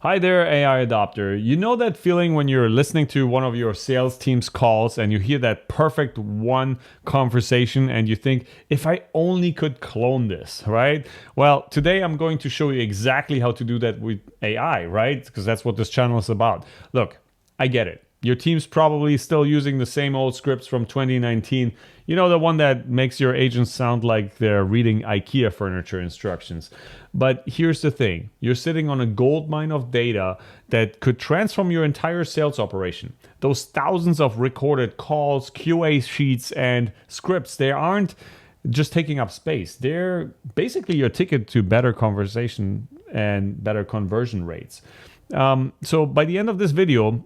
Hi there, AI adopter. You know that feeling when you're listening to one of your sales team's calls and you hear that perfect one conversation and you think, if I only could clone this, right? Well, today I'm going to show you exactly how to do that with AI, right? Because that's what this channel is about. Look, I get it. Your team's probably still using the same old scripts from 2019. You know, the one that makes your agents sound like they're reading IKEA furniture instructions. But here's the thing. You're sitting on a gold mine of data that could transform your entire sales operation. Those thousands of recorded calls, QA sheets, and scripts, they aren't just taking up space. They're basically your ticket to better conversation and better conversion rates. So by the end of this video,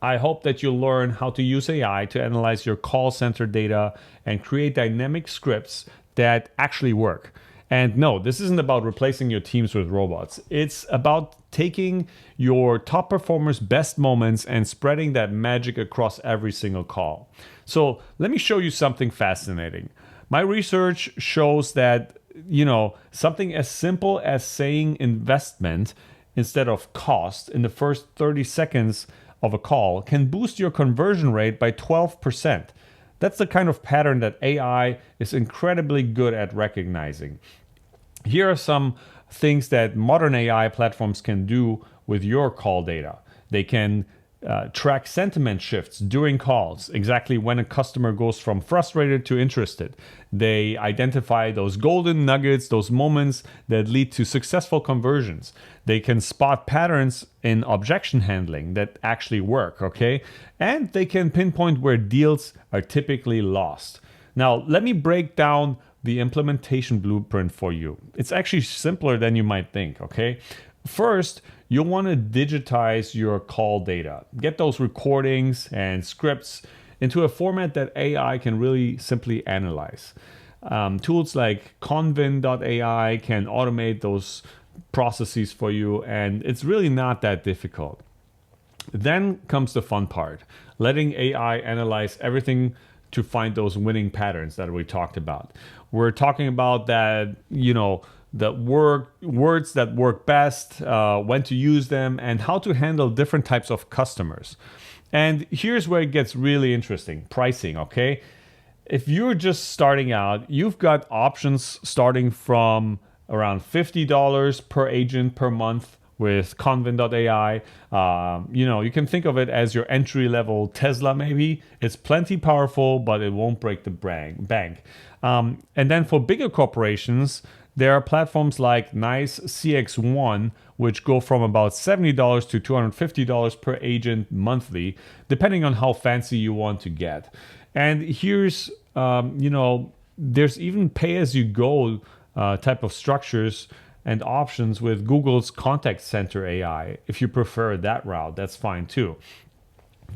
I hope that you'll learn how to use AI to analyze your call center data and create dynamic scripts that actually work. And no, this isn't about replacing your teams with robots. It's about taking your top performers' best moments and spreading that magic across every single call. So let me show you something fascinating. My research shows that, something as simple as saying investment instead of cost in the first 30 seconds of a call can boost your conversion rate by 12%. That's the kind of pattern that AI is incredibly good at recognizing. Here are some things that modern AI platforms can do with your call data. They can track sentiment shifts during calls, exactly when a customer goes from frustrated to interested. They identify those golden nuggets, those moments that lead to successful conversions. They can spot patterns in objection handling that actually work, okay? And they can pinpoint where deals are typically lost. Now, let me break down the implementation blueprint for you. It's actually simpler than you might think, okay? First, you'll want to digitize your call data. Get those recordings and scripts into a format that AI can really simply analyze. Tools like Convin.ai can automate those processes for you, and it's really not that difficult. Then comes the fun part, letting AI analyze everything to find those winning patterns that we talked about. We're talking about that, the words that work best, when to use them, and how to handle different types of customers. And here's where it gets really interesting, pricing, okay? If you're just starting out, you've got options starting from around $50 per agent per month with Convin.ai. You can think of it as your entry-level Tesla maybe. It's plenty powerful, but it won't break the bank. And then for bigger corporations, there are platforms like NICE CX1, which go from about $70 to $250 per agent monthly, depending on how fancy you want to get. And here's, there's even pay-as-you-go type of structures and options with Google's Contact Center AI. If you prefer that route, that's fine too.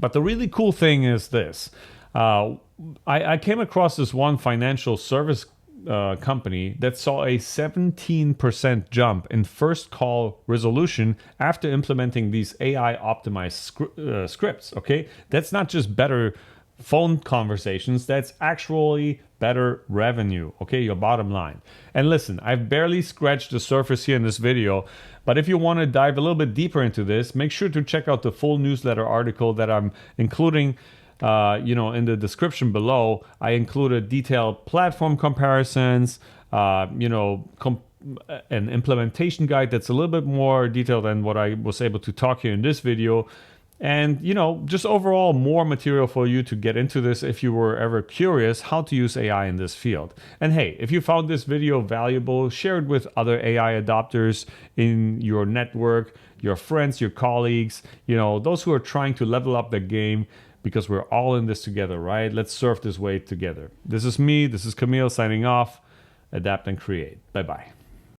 But the really cool thing is this. I came across this one financial service company that saw a 17% jump in first call resolution after implementing these AI optimized scripts. Okay, that's not just better phone conversations, that's actually better revenue, okay, your bottom line. And listen, I've barely scratched the surface here in this video, but if you want to dive a little bit deeper into this, make sure to check out the full newsletter article that I'm including in the description below. I included detailed platform comparisons, an implementation guide that's a little bit more detailed than what I was able to talk here in this video. And, just overall more material for you to get into this if you were ever curious how to use AI in this field. And hey, if you found this video valuable, share it with other AI adopters in your network, your friends, your colleagues, those who are trying to level up their game, because we're all in this together, right? Let's surf this wave together. This is me, this is Camille signing off. Adapt and create. Bye-bye.